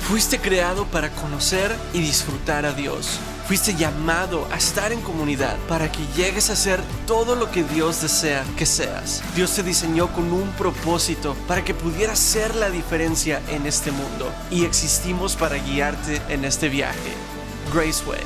Fuiste creado para conocer y disfrutar a Dios. Fuiste llamado a estar en comunidad para que llegues a ser todo lo que Dios desea que seas. Dios te diseñó con un propósito para que pudieras ser la diferencia en este mundo, y existimos para guiarte en este viaje. Graceway.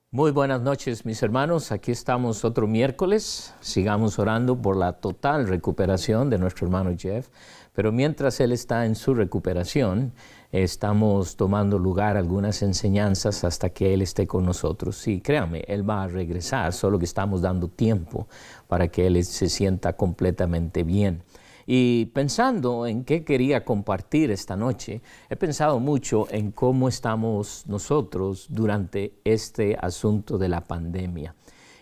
Muy buenas noches, mis hermanos. Aquí estamos otro miércoles. Sigamos orando por la total recuperación de nuestro hermano Jeff. Pero mientras él está en su recuperación, estamos tomando lugar algunas enseñanzas hasta que él esté con nosotros. Sí, créanme, él va a regresar, solo que estamos dando tiempo para que él se sienta completamente bien. Y pensando en qué quería compartir esta noche, he pensado mucho en cómo estamos nosotros durante este asunto de la pandemia.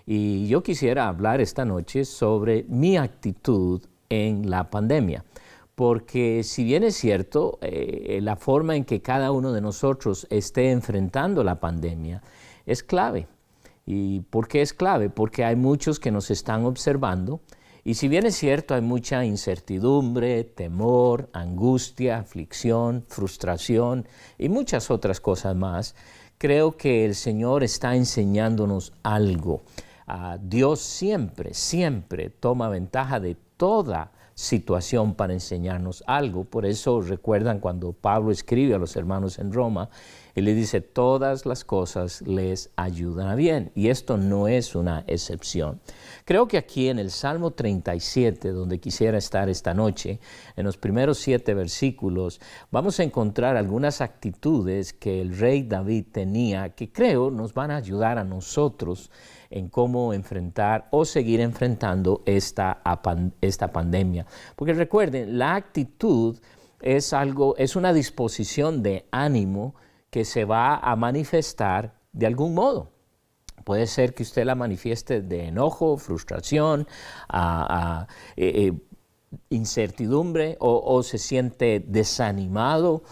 Y yo quisiera hablar esta noche sobre mi actitud en la pandemia. Porque si bien es cierto, la forma en que cada uno de nosotros esté enfrentando la pandemia es clave. ¿Y por qué es clave? Porque hay muchos que nos están observando, y si bien es cierto, hay mucha incertidumbre, temor, angustia, aflicción, frustración y muchas otras cosas más. Creo que el Señor está enseñándonos algo. Dios siempre toma ventaja de toda situación para enseñarnos algo. Por eso recuerdan cuando Pablo escribe a los hermanos en Roma, él le dice, todas las cosas les ayudan a bien, y esto no es una excepción. Creo que aquí en el Salmo 37, donde quisiera estar esta noche, en los primeros 7 versículos, vamos a encontrar algunas actitudes que el rey David tenía, que creo nos van a ayudar a nosotros en cómo enfrentar o seguir enfrentando esta pandemia. Porque recuerden, la actitud es una disposición de ánimo que se va a manifestar de algún modo. Puede ser que usted la manifieste de enojo, frustración, incertidumbre, o se siente desanimado,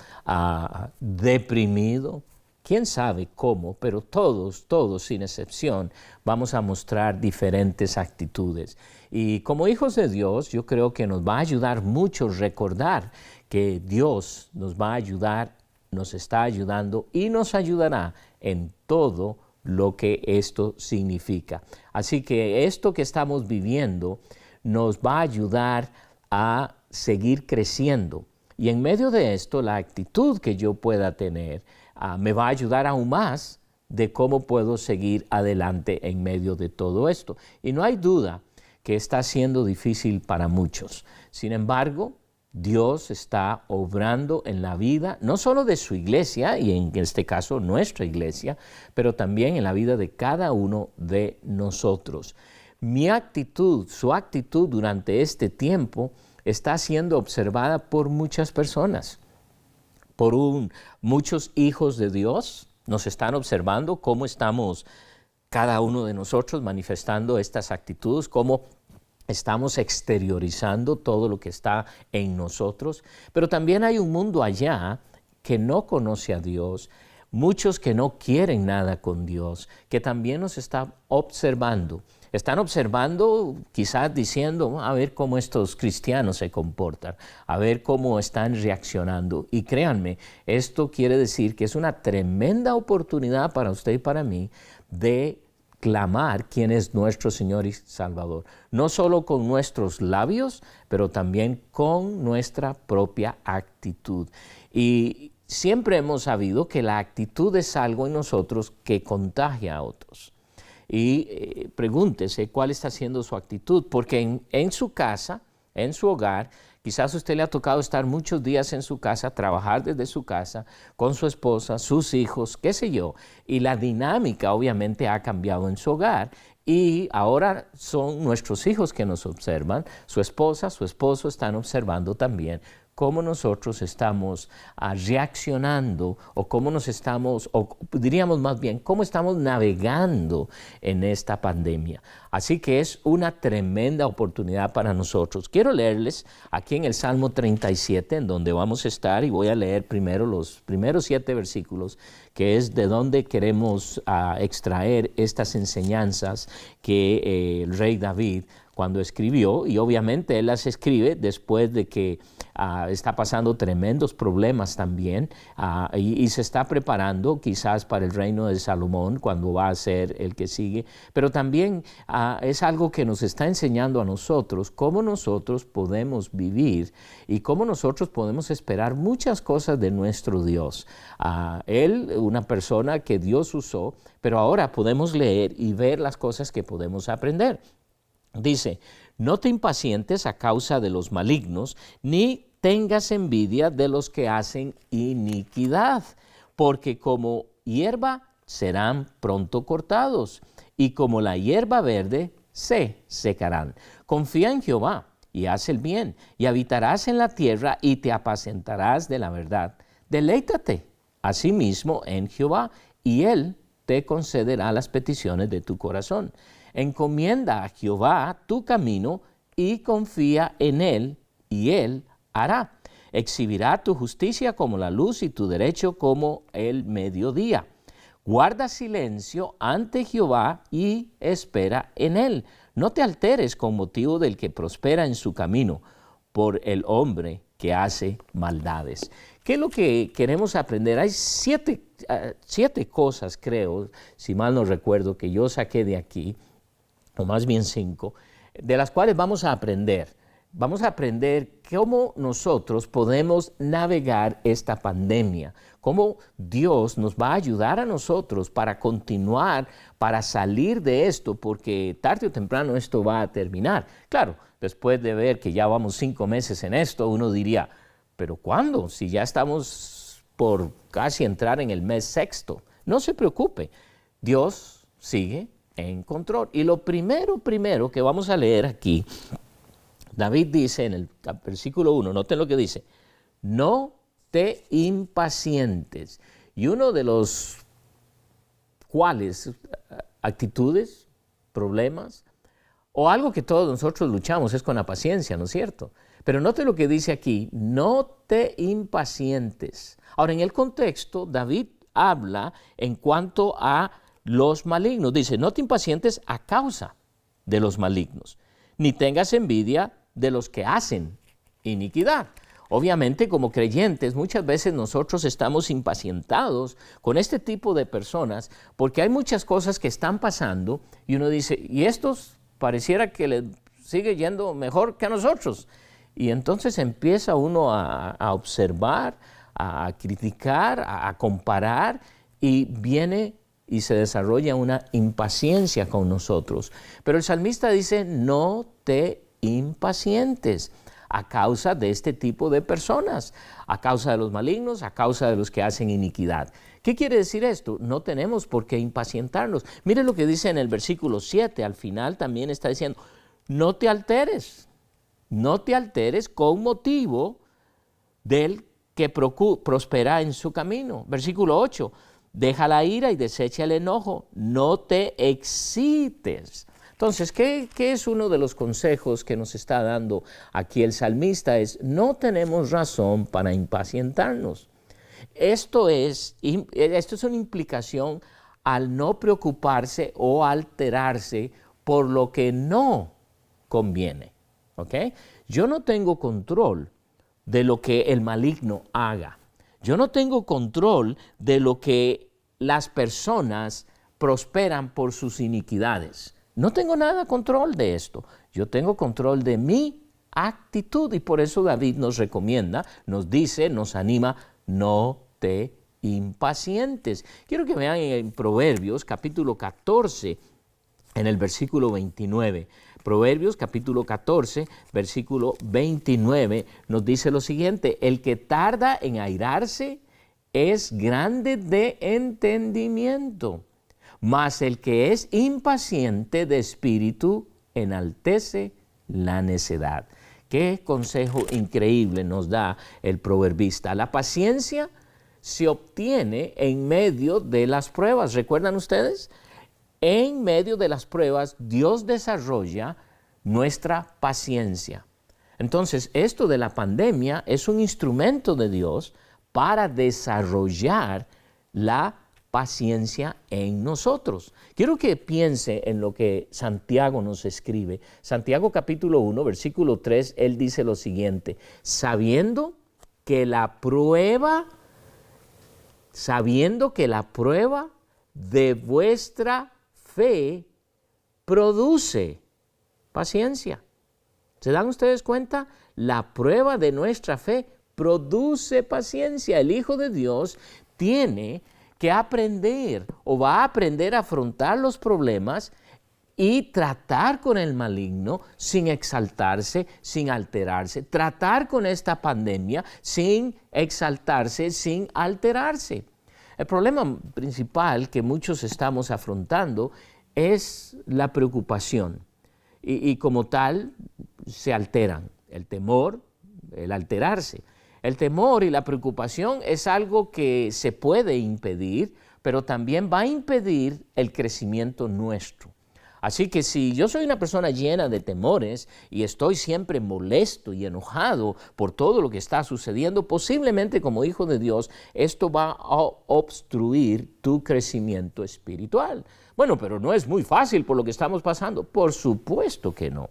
deprimido. Quién sabe cómo, pero todos sin excepción vamos a mostrar diferentes actitudes. Y como hijos de Dios, yo creo que nos va a ayudar mucho recordar que Dios nos va a ayudar, nos está ayudando y nos ayudará en todo lo que esto significa. Así que esto que estamos viviendo nos va a ayudar a seguir creciendo. Y en medio de esto, la actitud que yo pueda tener me va a ayudar aún más de cómo puedo seguir adelante en medio de todo esto. Y no hay duda que está siendo difícil para muchos. Sin embargo, Dios está obrando en la vida, no solo de su iglesia, y en este caso nuestra iglesia, pero también en la vida de cada uno de nosotros. Mi actitud, su actitud durante este tiempo está siendo observada por muchas personas, por muchos hijos de Dios. Nos están observando cómo estamos cada uno de nosotros manifestando estas actitudes, cómo estamos exteriorizando todo lo que está en nosotros, pero también hay un mundo allá que no conoce a Dios, muchos que no quieren nada con Dios, que también nos están observando. Están observando, quizás diciendo, a ver cómo estos cristianos se comportan, a ver cómo están reaccionando. Y créanme, esto quiere decir que es una tremenda oportunidad para usted y para mí de clamar quién es nuestro Señor y Salvador. No solo con nuestros labios, pero también con nuestra propia actitud. Y siempre hemos sabido que la actitud es algo en nosotros que contagia a otros. Y pregúntese cuál está siendo su actitud, porque en su casa, en su hogar, quizás a usted le ha tocado estar muchos días en su casa, trabajar desde su casa, con su esposa, sus hijos, qué sé yo, y la dinámica obviamente ha cambiado en su hogar, y ahora son nuestros hijos que nos observan, su esposa, su esposo están observando también cómo nosotros estamos reaccionando, o diríamos más bien, cómo estamos navegando en esta pandemia. Así que es una tremenda oportunidad para nosotros. Quiero leerles aquí en el Salmo 37, en donde vamos a estar, y voy a leer primero los primeros 7 versículos, que es de donde queremos extraer estas enseñanzas que el rey David cuando escribió, y obviamente él las escribe después de que está pasando tremendos problemas también y se está preparando quizás para el reino de Salomón cuando va a ser el que sigue, pero también es algo que nos está enseñando a nosotros cómo nosotros podemos vivir y cómo nosotros podemos esperar muchas cosas de nuestro Dios. Él, una persona que Dios usó, pero ahora podemos leer y ver las cosas que podemos aprender. Dice, no te impacientes a causa de los malignos, ni tengas envidia de los que hacen iniquidad, porque como hierba serán pronto cortados, y como la hierba verde se secarán. Confía en Jehová y haz el bien, y habitarás en la tierra y te apacentarás de la verdad. Deleítate asimismo en Jehová, y Él te concederá las peticiones de tu corazón. Encomienda a Jehová tu camino y confía en Él, y Él hará. Exhibirá tu justicia como la luz y tu derecho como el mediodía. Guarda silencio ante Jehová y espera en Él. No te alteres con motivo del que prospera en su camino, por el hombre que hace maldades. ¿Qué es lo que queremos aprender? Hay siete cosas, creo, si mal no recuerdo, que yo saqué de aquí, o más bien 5, de las cuales vamos a aprender. Vamos a aprender cómo nosotros podemos navegar esta pandemia, cómo Dios nos va a ayudar a nosotros para continuar, para salir de esto, porque tarde o temprano esto va a terminar. Claro, después de ver que ya vamos 5 meses en esto, uno diría, ¿pero cuándo? Si ya estamos por casi entrar en el mes sexto. No se preocupe, Dios sigue en control. Y lo primero que vamos a leer aquí, David dice en el versículo 1, noten lo que dice, no te impacientes. Y uno de los cuales actitudes, problemas, o algo que todos nosotros luchamos es con la paciencia, ¿no es cierto? Pero note lo que dice aquí, no te impacientes. Ahora, en el contexto, David habla en cuanto a los malignos. Dice, no te impacientes a causa de los malignos, ni tengas envidia de los que hacen iniquidad. Obviamente, como creyentes, muchas veces nosotros estamos impacientados con este tipo de personas porque hay muchas cosas que están pasando y uno dice, y estos pareciera que les sigue yendo mejor que a nosotros. Y entonces empieza uno a observar, a criticar, a comparar, y viene y se desarrolla una impaciencia con nosotros. Pero el salmista dice, no te impacientes a causa de este tipo de personas, a causa de los malignos, a causa de los que hacen iniquidad. ¿Qué quiere decir esto? No tenemos por qué impacientarnos. Mire lo que dice en el versículo 7, al final también está diciendo, no te alteres con motivo del que prospera en su camino. Versículo 8, deja la ira y desecha el enojo, no te excites. Entonces, ¿qué es uno de los consejos que nos está dando aquí el salmista? Es, no tenemos razón para impacientarnos. Esto es una implicación al no preocuparse o alterarse por lo que no conviene. ¿Ok? Yo no tengo control de lo que el maligno haga. Yo no tengo control de lo que las personas prosperan por sus iniquidades. No tengo nada control de esto. Yo tengo control de mi actitud y por eso David nos recomienda, nos dice, nos anima, no te impacientes. Quiero que vean en Proverbios capítulo 14, en el versículo 29. Proverbios capítulo 14, versículo 29 nos dice lo siguiente, el que tarda en airarse es grande de entendimiento, mas el que es impaciente de espíritu enaltece la necedad. Qué consejo increíble nos da el proverbista. La paciencia se obtiene en medio de las pruebas. ¿Recuerdan ustedes? En medio de las pruebas, Dios desarrolla nuestra paciencia. Entonces, esto de la pandemia es un instrumento de Dios para desarrollar la paciencia en nosotros. Quiero que piense en lo que Santiago nos escribe. Santiago capítulo 1, versículo 3, él dice lo siguiente: sabiendo que la prueba de vuestra fe produce paciencia. ¿Se dan ustedes cuenta? La prueba de nuestra fe produce paciencia. El Hijo de Dios tiene que aprender o va a aprender a afrontar los problemas y tratar con el maligno sin exaltarse, sin alterarse. Tratar con esta pandemia sin exaltarse, sin alterarse. El problema principal que muchos estamos afrontando es la preocupación y como tal se alteran. El temor, el alterarse. El temor y la preocupación es algo que se puede impedir, pero también va a impedir el crecimiento nuestro. Así que si yo soy una persona llena de temores y estoy siempre molesto y enojado por todo lo que está sucediendo, posiblemente como hijo de Dios, esto va a obstruir tu crecimiento espiritual. Bueno, pero no es muy fácil por lo que estamos pasando. Por supuesto que no.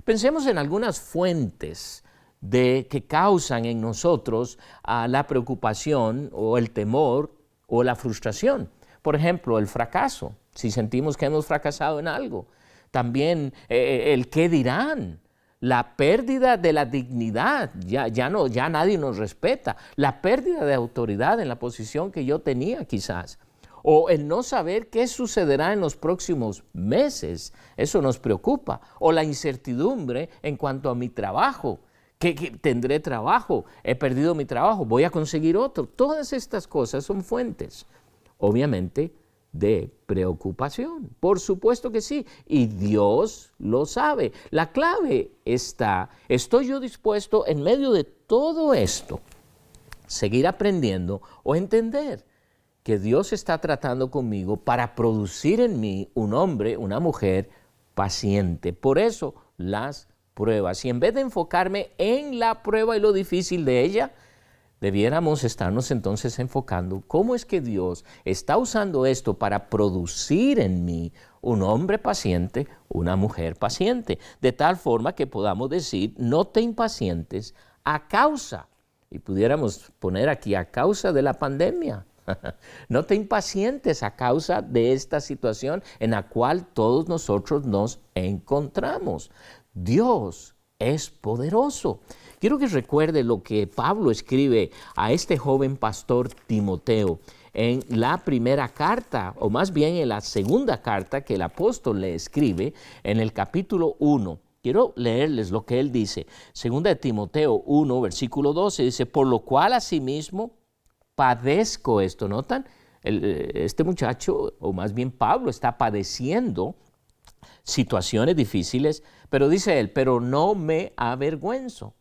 Pensemos en algunas fuentes que causan en nosotros la preocupación o el temor o la frustración. Por ejemplo, el fracaso, si sentimos que hemos fracasado en algo. También el qué dirán, la pérdida de la dignidad, ya nadie nos respeta, la pérdida de autoridad en la posición que yo tenía quizás. O el no saber qué sucederá en los próximos meses, eso nos preocupa. O la incertidumbre en cuanto a mi trabajo. ¿Que tendré trabajo? ¿He perdido mi trabajo? ¿Voy a conseguir otro? Todas estas cosas son fuentes, obviamente, de preocupación. Por supuesto que sí, y Dios lo sabe. La clave está, ¿estoy yo dispuesto en medio de todo esto seguir aprendiendo o entender que Dios está tratando conmigo para producir en mí un hombre, una mujer paciente? Por eso las pruebas. Y en vez de enfocarme en la prueba y lo difícil de ella, debiéramos estarnos entonces enfocando cómo es que Dios está usando esto para producir en mí un hombre paciente, una mujer paciente, de tal forma que podamos decir, no te impacientes a causa, y pudiéramos poner aquí a causa de la pandemia. No te impacientes a causa de esta situación en la cual todos nosotros nos encontramos. Dios es poderoso. Quiero que recuerde lo que Pablo escribe a este joven pastor Timoteo en la primera carta, o más bien en la segunda carta que el apóstol le escribe en el capítulo 1. Quiero leerles lo que él dice. Segunda de Timoteo 1, versículo 12, dice, por lo cual asimismo padezco esto. ¿Notan? Este muchacho, o más bien Pablo, está padeciendo situaciones difíciles, pero dice él, pero no me avergüenzo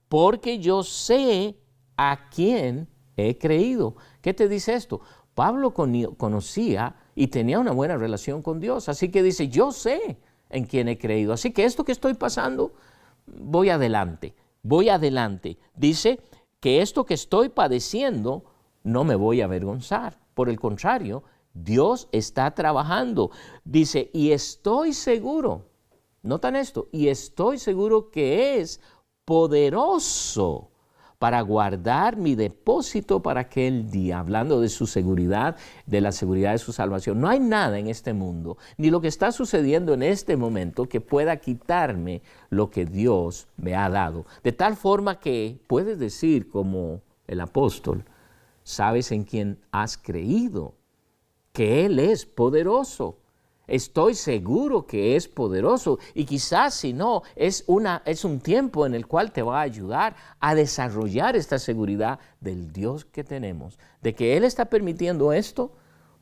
porque yo sé a quién he creído. ¿Qué te dice esto? Pablo conocía y tenía una buena relación con Dios, así que dice, yo sé en quién he creído, así que esto que estoy pasando, voy adelante. Dice que esto que estoy padeciendo, no me voy a avergonzar, por el contrario, Dios está trabajando. Dice, y estoy seguro, notan esto, y estoy seguro que es poderoso para guardar mi depósito para aquel día, hablando de su seguridad, de la seguridad de su salvación. No hay nada en este mundo, ni lo que está sucediendo en este momento, que pueda quitarme lo que Dios me ha dado. De tal forma que puedes decir como el apóstol, sabes en quién has creído, que Él es poderoso. Estoy seguro que es poderoso y quizás si no, es un tiempo en el cual te va a ayudar a desarrollar esta seguridad del Dios que tenemos, de que Él está permitiendo esto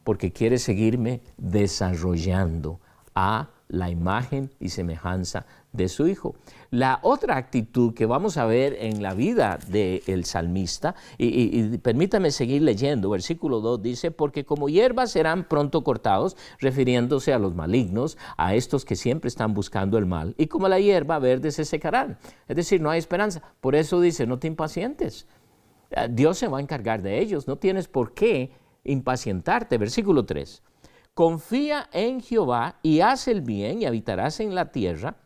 porque quiere seguirme desarrollando a la imagen y semejanza de su Hijo. La otra actitud que vamos a ver en la vida del salmista, y permítame seguir leyendo, versículo 2 dice, porque como hierbas serán pronto cortados, refiriéndose a los malignos, a estos que siempre están buscando el mal, y como la hierba verde se secarán, es decir, no hay esperanza. Por eso dice, no te impacientes, Dios se va a encargar de ellos, no tienes por qué impacientarte. Versículo 3. Confía en Jehová y haz el bien y habitarás en la tierra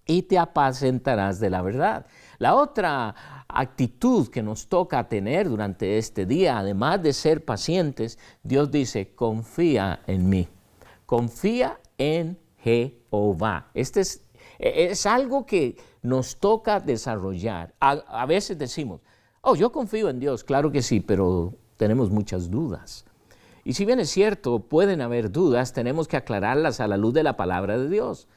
y te apacentarás de la verdad. La otra actitud que nos toca tener durante este día, además de ser pacientes, Dios dice, confía en mí, confía en Jehová. Este es algo que nos toca desarrollar. A veces decimos, yo confío en Dios, claro que sí, pero tenemos muchas dudas. Y si bien es cierto, pueden haber dudas, tenemos que aclararlas a la luz de la palabra de Dios.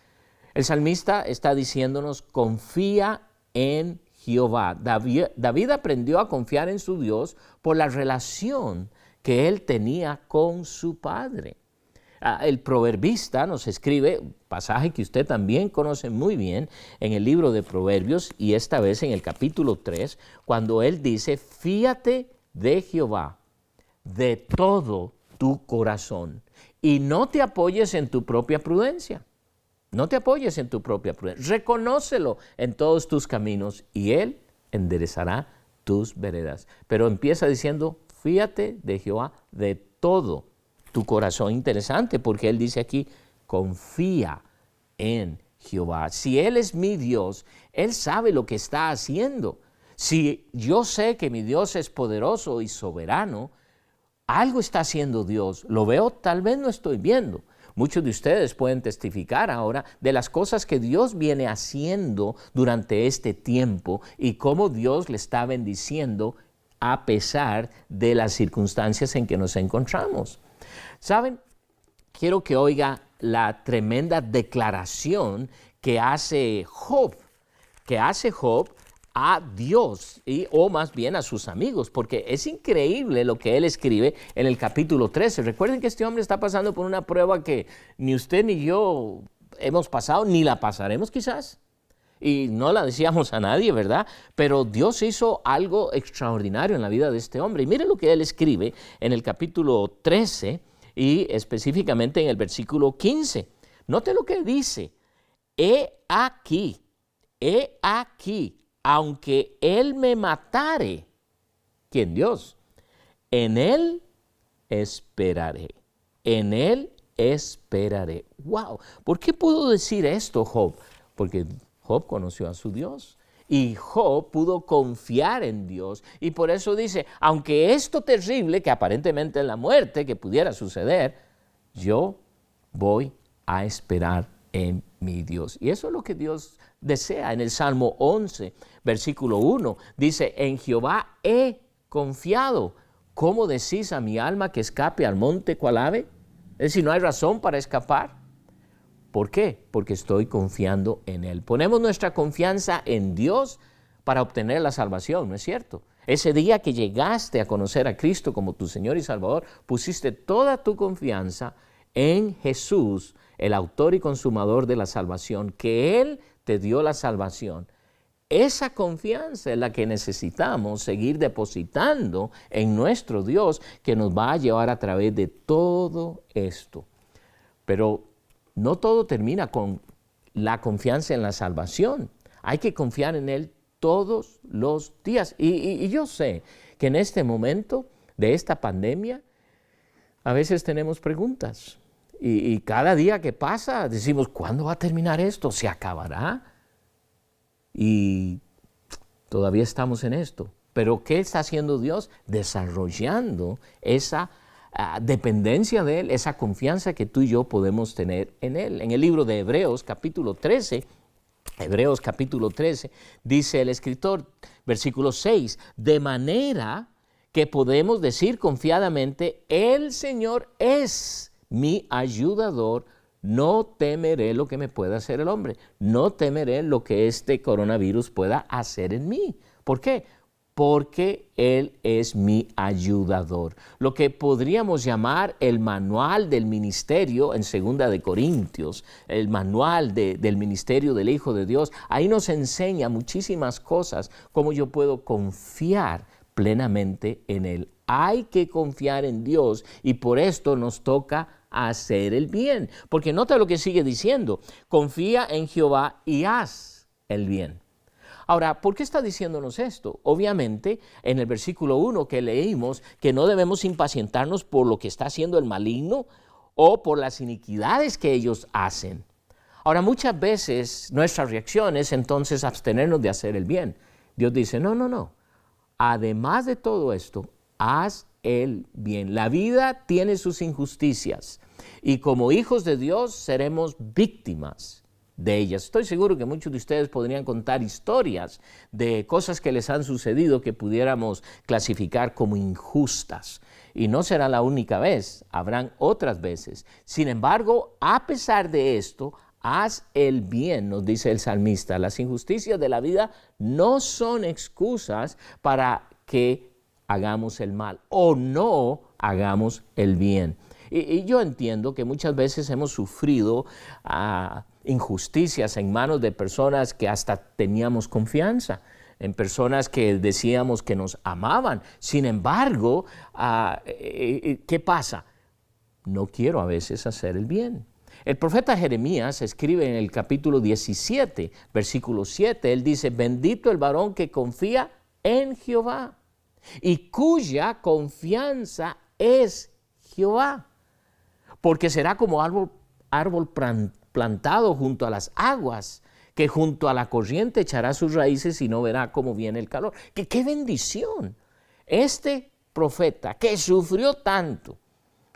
El salmista está diciéndonos, confía en Jehová. David aprendió a confiar en su Dios por la relación que él tenía con su padre. El proverbista nos escribe, pasaje que usted también conoce muy bien, en el libro de Proverbios, y esta vez en el capítulo 3, cuando él dice, fíate de Jehová de todo tu corazón y no te apoyes en tu propia prudencia. No te apoyes en tu propia prudencia. Reconócelo en todos tus caminos y Él enderezará tus veredas. Pero empieza diciendo, fíate de Jehová de todo tu corazón. Interesante porque Él dice aquí, confía en Jehová. Si Él es mi Dios, Él sabe lo que está haciendo. Si yo sé que mi Dios es poderoso y soberano, algo está haciendo Dios. Lo veo, tal vez no estoy viendo. Muchos de ustedes pueden testificar ahora de las cosas que Dios viene haciendo durante este tiempo y cómo Dios le está bendiciendo a pesar de las circunstancias en que nos encontramos. ¿Saben? Quiero que oiga la tremenda declaración que hace Job a Dios, o más bien a sus amigos, porque es increíble lo que él escribe en el capítulo 13. Recuerden que este hombre está pasando por una prueba que ni usted ni yo hemos pasado, ni la pasaremos quizás, y no la decíamos a nadie, ¿verdad? Pero Dios hizo algo extraordinario en la vida de este hombre, y mire lo que él escribe en el capítulo 13, y específicamente en el versículo 15. Note lo que dice, he aquí, aunque Él me matare, ¿quién? Dios, en Él esperaré, en Él esperaré. ¡Wow! ¿Por qué pudo decir esto Job? Porque Job conoció a su Dios y Job pudo confiar en Dios y por eso dice, aunque esto terrible, que aparentemente es la muerte que pudiera suceder, yo voy a esperar en mi Dios. Y eso es lo que Dios desea. En el Salmo 11, versículo 1, dice, en Jehová he confiado. ¿Cómo decís a mi alma que escape al monte cual ave? Es decir, no hay razón para escapar. ¿Por qué? Porque estoy confiando en Él. Ponemos nuestra confianza en Dios para obtener la salvación, ¿no es cierto? Ese día que llegaste a conocer a Cristo como tu Señor y Salvador, pusiste toda tu confianza en Jesús, el autor y consumador de la salvación, que Él te dio la salvación. Esa confianza es la que necesitamos seguir depositando en nuestro Dios, que nos va a llevar a través de todo esto. Pero no todo termina con la confianza en la salvación. Hay que confiar en Él todos los días. Y yo sé que en este momento de esta pandemia, a veces tenemos preguntas. Y cada día que pasa decimos, ¿cuándo va a terminar esto? ¿Se acabará? Y todavía estamos en esto. Pero ¿qué está haciendo Dios? Desarrollando esa dependencia de Él, esa confianza que tú y yo podemos tener en Él. En el libro de Hebreos capítulo 13, dice el escritor, versículo 6, de manera que podemos decir confiadamente, el Señor es mi ayudador, no temeré lo que me pueda hacer el hombre, no temeré lo que este coronavirus pueda hacer en mí. ¿Por qué? Porque Él es mi ayudador. Lo que podríamos llamar el manual del ministerio en 2 de Corintios, el manual del ministerio del Hijo de Dios, ahí nos enseña muchísimas cosas, cómo yo puedo confiar plenamente en Él. Hay que confiar en Dios y por esto nos toca hacer el bien. Porque nota lo que sigue diciendo, confía en Jehová y haz el bien. Ahora, ¿por qué está diciéndonos esto? Obviamente, en el versículo 1 que leímos, que no debemos impacientarnos por lo que está haciendo el maligno o por las iniquidades que ellos hacen. Ahora, muchas veces nuestra reacción es entonces abstenernos de hacer el bien. Dios dice, no. Además de todo esto, haz el bien. La vida tiene sus injusticias y como hijos de Dios seremos víctimas de ellas. Estoy seguro que muchos de ustedes podrían contar historias de cosas que les han sucedido que pudiéramos clasificar como injustas. Y no será la única vez, habrán otras veces. Sin embargo, a pesar de esto, haz el bien, nos dice el salmista. Las injusticias de la vida no son excusas para que hagamos el mal o no hagamos el bien. Y yo entiendo que muchas veces hemos sufrido injusticias en manos de personas que hasta teníamos confianza, en personas que decíamos que nos amaban. Sin embargo, ¿qué pasa? No quiero a veces hacer el bien. El profeta Jeremías escribe en el capítulo 17, versículo 7, él dice, bendito el varón que confía en Jehová y cuya confianza es Jehová, porque será como árbol plantado junto a las aguas, que junto a la corriente echará sus raíces y no verá cómo viene el calor. ¡Qué bendición! Este profeta que sufrió tanto,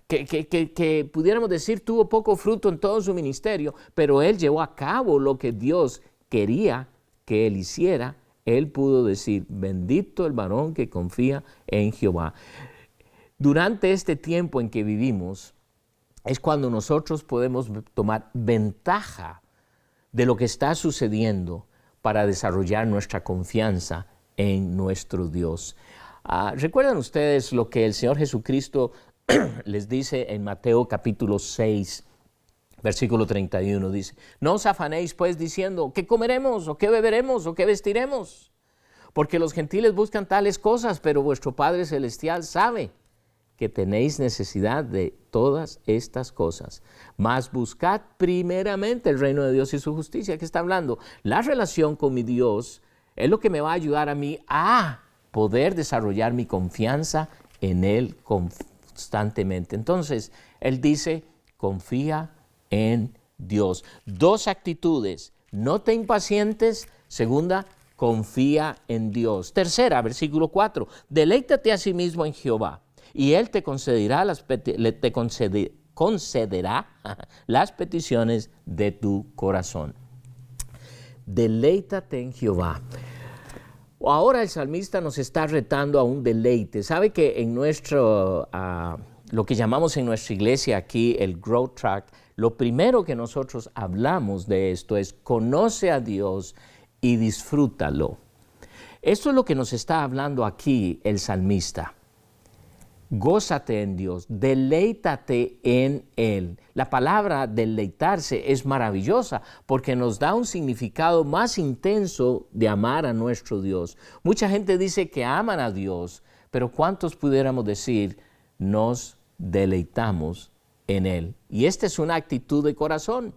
que pudiéramos decir tuvo poco fruto en todo su ministerio, pero él llevó a cabo lo que Dios quería que él hiciera. Él pudo decir, bendito el varón que confía en Jehová. Durante este tiempo en que vivimos, es cuando nosotros podemos tomar ventaja de lo que está sucediendo para desarrollar nuestra confianza en nuestro Dios. ¿Recuerdan ustedes lo que el Señor Jesucristo les dice en Mateo capítulo 6, versículo 31? Dice, no os afanéis pues diciendo, ¿qué comeremos o qué beberemos o qué vestiremos? Porque los gentiles buscan tales cosas, pero vuestro Padre Celestial sabe que tenéis necesidad de todas estas cosas. Mas buscad primeramente el reino de Dios y su justicia. ¿Qué está hablando? La relación con mi Dios es lo que me va a ayudar a mí a poder desarrollar mi confianza en Él constantemente. Entonces, Él dice, confía en Dios. Dos actitudes, no te impacientes. Segunda, confía en Dios. Tercera, versículo 4, deleítate a sí mismo en Jehová, y Él te concederá las peticiones de tu corazón. Deleítate en Jehová. Ahora el salmista nos está retando a un deleite. ¿Sabe que en nuestro, lo que llamamos en nuestra iglesia aquí, el Growth Track, lo primero que nosotros hablamos de esto es conoce a Dios y disfrútalo? Esto es lo que nos está hablando aquí el salmista. Gózate en Dios, deleítate en Él. La palabra deleitarse es maravillosa porque nos da un significado más intenso de amar a nuestro Dios. Mucha gente dice que aman a Dios, pero ¿cuántos pudiéramos decir nos deleitamos en Él? Y esta es una actitud de corazón.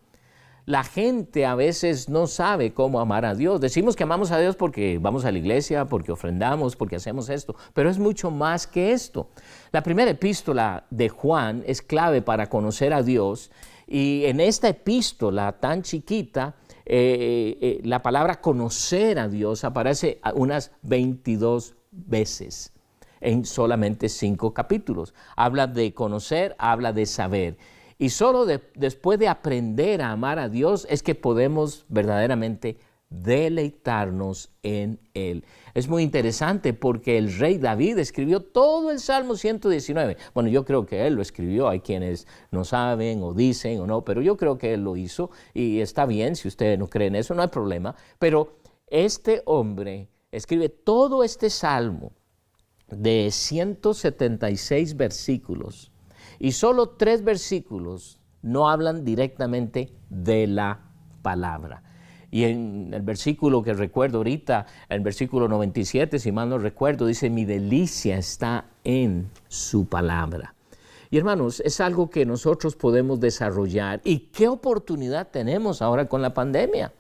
La gente a veces no sabe cómo amar a Dios. Decimos que amamos a Dios porque vamos a la iglesia, porque ofrendamos, porque hacemos esto, pero es mucho más que esto. La primera epístola de Juan es clave para conocer a Dios, y en esta epístola tan chiquita, la palabra conocer a Dios aparece unas 22 veces en solamente 5 capítulos. Habla de conocer, habla de saber. Y solo después de aprender a amar a Dios es que podemos verdaderamente deleitarnos en Él. Es muy interesante porque el rey David escribió todo el Salmo 119. Bueno, yo creo que él lo escribió, hay quienes no saben o dicen o no, pero yo creo que él lo hizo y está bien, si ustedes no creen eso, no hay problema. Pero este hombre escribe todo este Salmo de 176 versículos. Y solo 3 versículos no hablan directamente de la palabra. Y en el versículo que recuerdo ahorita, el versículo 97, si mal no recuerdo, dice, mi delicia está en su palabra. Y hermanos, es algo que nosotros podemos desarrollar. ¿Y qué oportunidad tenemos ahora con la pandemia?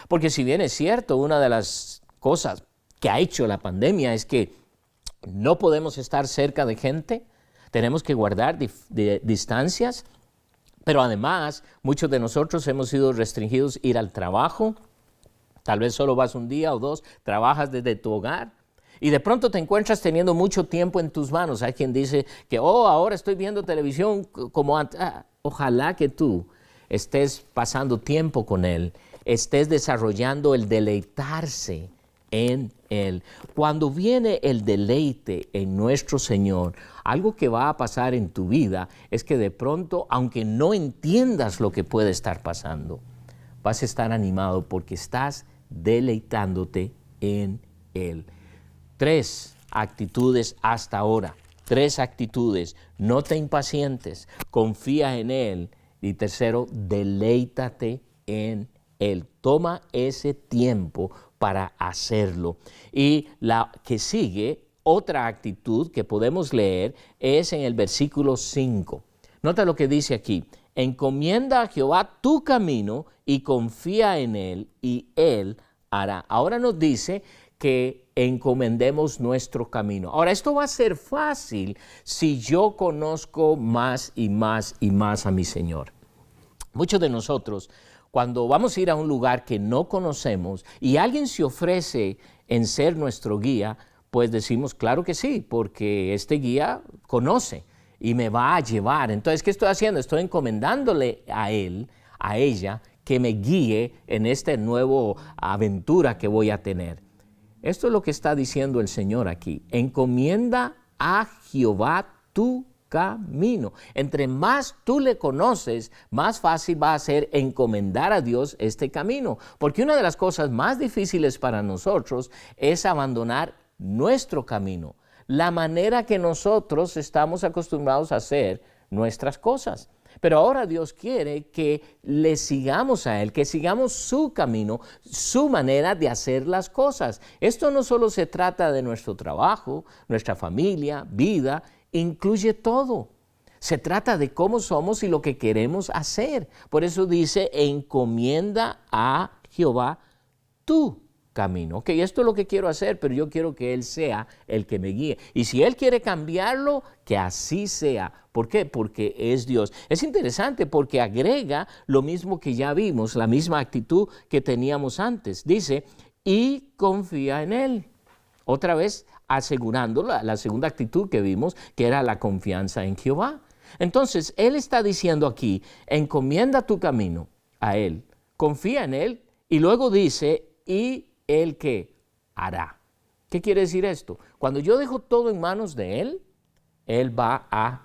Porque si bien es cierto, una de las cosas que ha hecho la pandemia es que no podemos estar cerca de gente, tenemos que guardar distancias, pero además muchos de nosotros hemos sido restringidos a ir al trabajo. Tal vez solo vas un día o dos, trabajas desde tu hogar y de pronto te encuentras teniendo mucho tiempo en tus manos. Hay quien dice que, ahora estoy viendo televisión como antes. Ojalá que tú estés pasando tiempo con Él, estés desarrollando el deleitarse en Él. Cuando viene el deleite en nuestro Señor, algo que va a pasar en tu vida es que de pronto, aunque no entiendas lo que puede estar pasando, vas a estar animado porque estás deleitándote en Él. 3 actitudes hasta ahora. 3 actitudes. No te impacientes, confía en Él. Y tercero, deleítate en Él. Toma ese tiempo para hacerlo. Y la que sigue, otra actitud que podemos leer, es en el versículo 5. Nota lo que dice aquí. Encomienda a Jehová tu camino y confía en Él, y Él hará. Ahora nos dice que encomendemos nuestro camino. Ahora, esto va a ser fácil si yo conozco más y más y más a mi Señor. Muchos de nosotros, cuando vamos a ir a un lugar que no conocemos y alguien se ofrece en ser nuestro guía, pues decimos, claro que sí, porque este guía conoce y me va a llevar. Entonces, ¿qué estoy haciendo? Estoy encomendándole a él, a ella, que me guíe en esta nueva aventura que voy a tener. Esto es lo que está diciendo el Señor aquí. Encomienda a Jehová tu camino. Entre más tú le conoces, más fácil va a ser encomendar a Dios este camino. Porque una de las cosas más difíciles para nosotros es abandonar nuestro camino, la manera que nosotros estamos acostumbrados a hacer nuestras cosas. Pero ahora Dios quiere que le sigamos a Él, que sigamos su camino, su manera de hacer las cosas. Esto no solo se trata de nuestro trabajo, nuestra familia, vida, incluye todo. Se trata de cómo somos y lo que queremos hacer. Por eso dice, encomienda a Jehová tu camino. Ok, esto es lo que quiero hacer, pero yo quiero que Él sea el que me guíe. Y si Él quiere cambiarlo, que así sea. ¿Por qué? Porque es Dios. Es interesante porque agrega lo mismo que ya vimos, la misma actitud que teníamos antes. Dice, y confía en Él. Otra vez asegurando la segunda actitud que vimos, que era la confianza en Jehová. Entonces, Él está diciendo aquí, encomienda tu camino a Él, confía en Él, y luego dice, y Él ¿qué hará? ¿Qué quiere decir esto? Cuando yo dejo todo en manos de Él, Él va a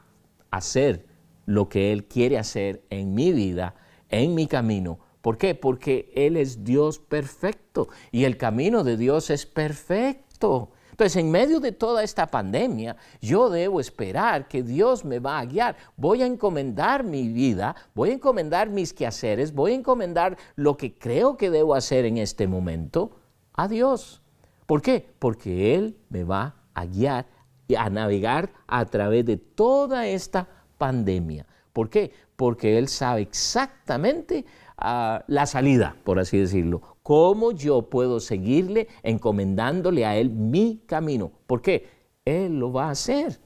hacer lo que Él quiere hacer en mi vida, en mi camino. ¿Por qué? Porque Él es Dios perfecto y el camino de Dios es perfecto. Entonces, en medio de toda esta pandemia, yo debo esperar que Dios me va a guiar. Voy a encomendar mi vida, voy a encomendar mis quehaceres, voy a encomendar lo que creo que debo hacer en este momento a Dios. ¿Por qué? Porque Él me va a guiar y a navegar a través de toda esta pandemia. ¿Por qué? Porque Él sabe exactamente la salida, por así decirlo. Cómo yo puedo seguirle encomendándole a Él mi camino. ¿Por qué? Él lo va a hacer.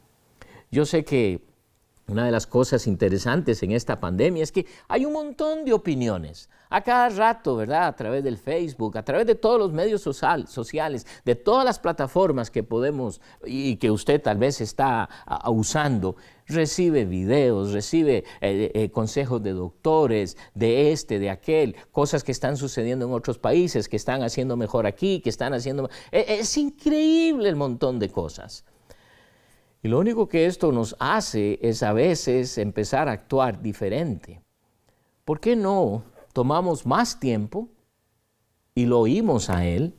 Yo sé que una de las cosas interesantes en esta pandemia es que hay un montón de opiniones. A cada rato, ¿verdad? A través del Facebook, a través de todos los medios sociales, de todas las plataformas que podemos y que usted tal vez está usando, recibe videos, recibe consejos de doctores, de aquel, cosas que están sucediendo en otros países, que están haciendo mejor aquí, que están haciendo... Es increíble el montón de cosas. Y lo único que esto nos hace es a veces empezar a actuar diferente. ¿Por qué no tomamos más tiempo y lo oímos a Él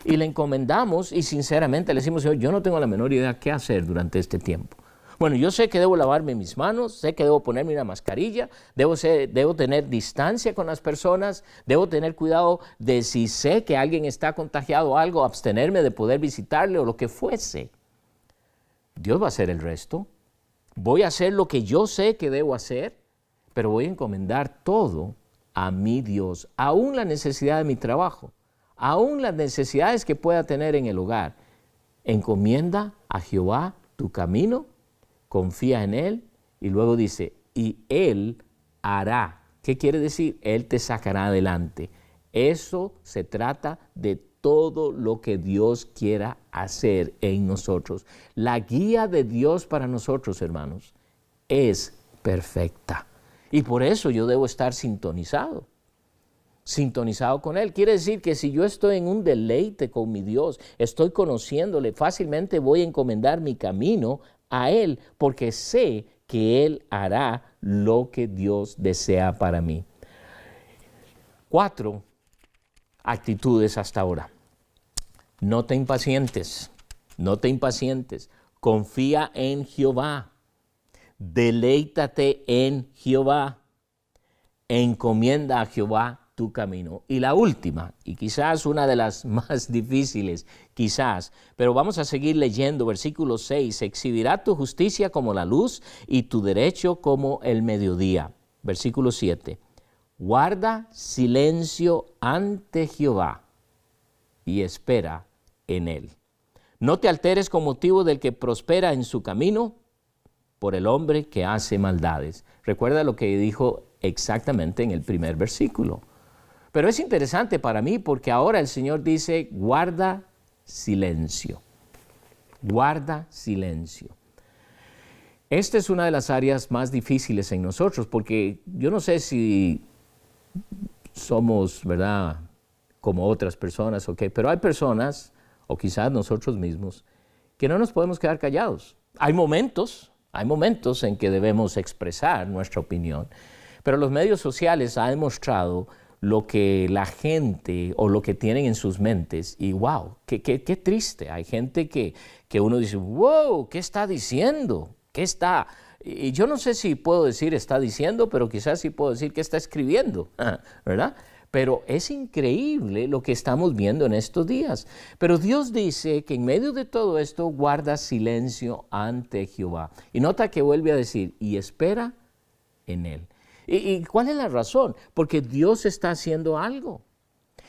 y le encomendamos y sinceramente le decimos, Señor, yo no tengo la menor idea qué hacer durante este tiempo? Bueno, yo sé que debo lavarme mis manos, sé que debo ponerme una mascarilla, debo tener distancia con las personas, debo tener cuidado de si sé que alguien está contagiado o algo, abstenerme de poder visitarle o lo que fuese. Dios va a hacer el resto. Voy a hacer lo que yo sé que debo hacer, pero voy a encomendar todo a mi Dios, aún la necesidad de mi trabajo, aún las necesidades que pueda tener en el hogar. Encomienda a Jehová tu camino, confía en Él, y luego dice, y Él hará. ¿Qué quiere decir? Él te sacará adelante. Eso se trata de todo lo que Dios quiera hacer en nosotros. La guía de Dios para nosotros, hermanos, es perfecta. Y por eso yo debo estar sintonizado con Él. Quiere decir que si yo estoy en un deleite con mi Dios, estoy conociéndole, fácilmente voy a encomendar mi camino a Él, porque sé que Él hará lo que Dios desea para mí. 4 actitudes hasta ahora. No te impacientes, confía en Jehová, deleítate en Jehová, encomienda a Jehová tu camino. Y la última, y quizás una de las más difíciles, pero vamos a seguir leyendo, versículo 6, exhibirá tu justicia como la luz y tu derecho como el mediodía. Versículo 7, guarda silencio ante Jehová y espera en Él. No te alteres con motivo del que prospera en su camino, por el hombre que hace maldades. Recuerda lo que dijo exactamente en el primer versículo. Pero es interesante para mí porque ahora el Señor dice, guarda silencio. Guarda silencio. Esta es una de las áreas más difíciles en nosotros porque yo no sé si somos, ¿verdad?, como otras personas, pero hay personas, o quizás nosotros mismos, que no nos podemos quedar callados. Hay momentos en que debemos expresar nuestra opinión, pero los medios sociales han demostrado lo que la gente o lo que tienen en sus mentes y wow, qué triste. Hay gente que uno dice, wow, ¿qué está diciendo? Y yo no sé si puedo decir está diciendo, pero quizás sí puedo decir que está escribiendo, ¿verdad? Pero es increíble lo que estamos viendo en estos días. Pero Dios dice que en medio de todo esto guarda silencio ante Jehová. Y nota que vuelve a decir, y espera en Él. ¿Y cuál es la razón? Porque Dios está haciendo algo.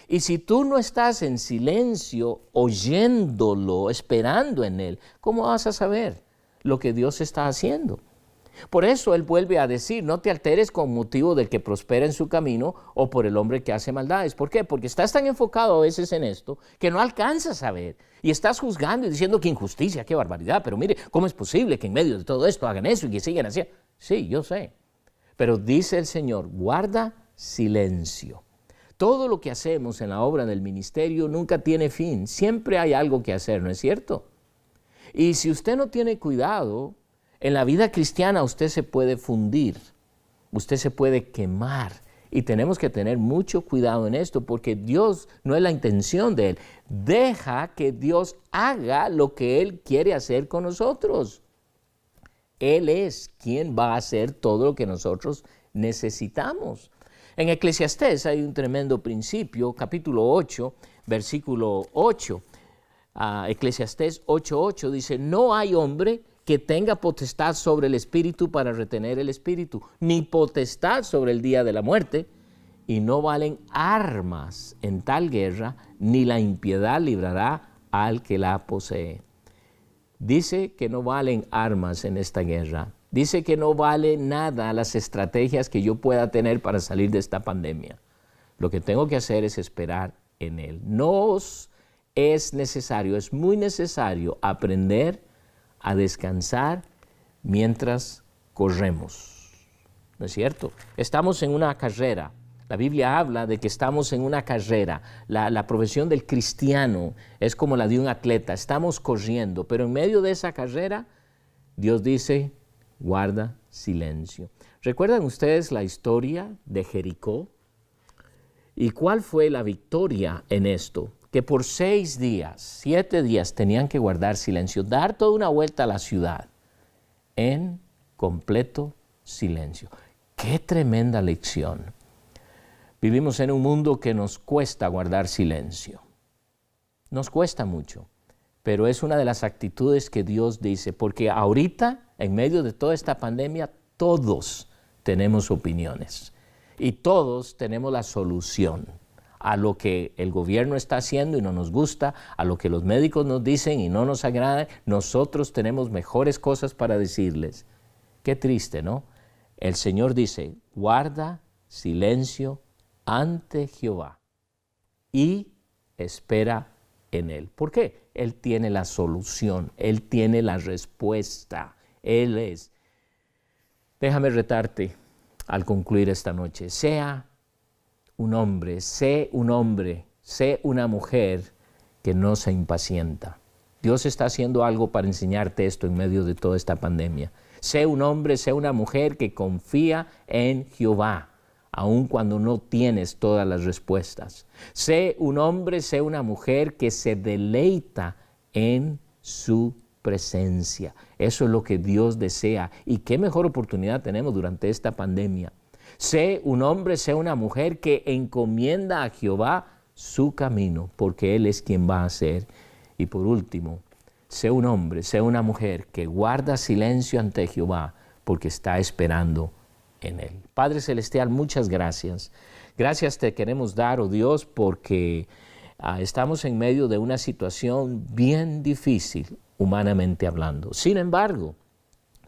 Y si tú no estás en silencio, oyéndolo, esperando en Él, ¿cómo vas a saber lo que Dios está haciendo? Por eso Él vuelve a decir, no te alteres con motivo del que prospera en su camino o por el hombre que hace maldades. ¿Por qué? Porque estás tan enfocado a veces en esto que no alcanzas a ver. Y estás juzgando y diciendo que injusticia, qué barbaridad. Pero mire, ¿cómo es posible que en medio de todo esto hagan eso y que sigan así? Sí, yo sé. Pero dice el Señor, guarda silencio. Todo lo que hacemos en la obra del ministerio nunca tiene fin. Siempre hay algo que hacer, ¿no es cierto? Y si usted no tiene cuidado, en la vida cristiana usted se puede fundir, usted se puede quemar. Y tenemos que tener mucho cuidado en esto porque Dios no es la intención de Él. Deja que Dios haga lo que Él quiere hacer con nosotros. Él es quien va a hacer todo lo que nosotros necesitamos. En Eclesiastés hay un tremendo principio, capítulo 8, versículo 8. Eclesiastés 8:8 dice, no hay hombre que tenga potestad sobre el espíritu para retener el espíritu, ni potestad sobre el día de la muerte, y no valen armas en tal guerra, ni la impiedad librará al que la posee. Dice que no valen armas en esta guerra. Dice que no vale nada las estrategias que yo pueda tener para salir de esta pandemia. Lo que tengo que hacer es esperar en Él. Es necesario, es muy necesario aprender a descansar mientras corremos. ¿No es cierto? Estamos en una carrera. La Biblia habla de que estamos en una carrera. La profesión del cristiano es como la de un atleta. Estamos corriendo, pero en medio de esa carrera, Dios dice, guarda silencio. ¿Recuerdan ustedes la historia de Jericó? ¿Y cuál fue la victoria en esto? Que por 6 días, 7 días tenían que guardar silencio, dar toda una vuelta a la ciudad en completo silencio. ¡Qué tremenda lección! Vivimos en un mundo que nos cuesta guardar silencio. Nos cuesta mucho, pero es una de las actitudes que Dios dice, porque ahorita, en medio de toda esta pandemia, todos tenemos opiniones y todos tenemos la solución a lo que el gobierno está haciendo y no nos gusta, a lo que los médicos nos dicen y no nos agrada, nosotros tenemos mejores cosas para decirles. Qué triste, ¿no? El Señor dice, guarda silencio ante Jehová y espera en Él. ¿Por qué? Él tiene la solución, Él tiene la respuesta, Él es. Déjame retarte al concluir esta noche. Sé una mujer que no se impacienta. Dios está haciendo algo para enseñarte esto en medio de toda esta pandemia. Sé un hombre, sé una mujer que confía en Jehová, aun cuando no tienes todas las respuestas. Sé un hombre, sé una mujer que se deleita en su presencia. Eso es lo que Dios desea. Y qué mejor oportunidad tenemos durante esta pandemia. Sé un hombre, sé una mujer que encomienda a Jehová su camino, porque Él es quien va a hacer. Y por último, sé un hombre, sé una mujer que guarda silencio ante Jehová, porque está esperando en Él. Padre Celestial, muchas gracias. Gracias te queremos dar, oh Dios, porque estamos en medio de una situación bien difícil, humanamente hablando. Sin embargo,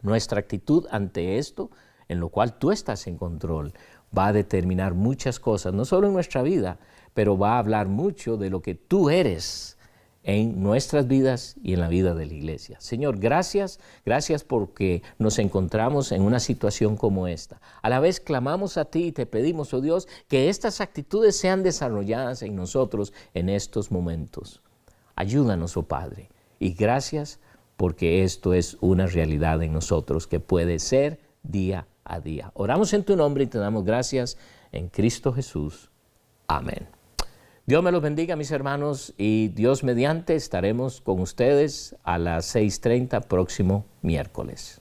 nuestra actitud ante esto, en lo cual tú estás en control, va a determinar muchas cosas, no solo en nuestra vida, pero va a hablar mucho de lo que tú eres en nuestras vidas y en la vida de la iglesia. Señor, gracias porque nos encontramos en una situación como esta. A la vez clamamos a ti y te pedimos, oh Dios, que estas actitudes sean desarrolladas en nosotros en estos momentos. Ayúdanos, oh Padre, y gracias porque esto es una realidad en nosotros que puede ser día a día. Oramos en tu nombre y te damos gracias en Cristo Jesús. Amén. Dios me los bendiga, mis hermanos, y Dios mediante estaremos con ustedes a las 6:30 próximo miércoles.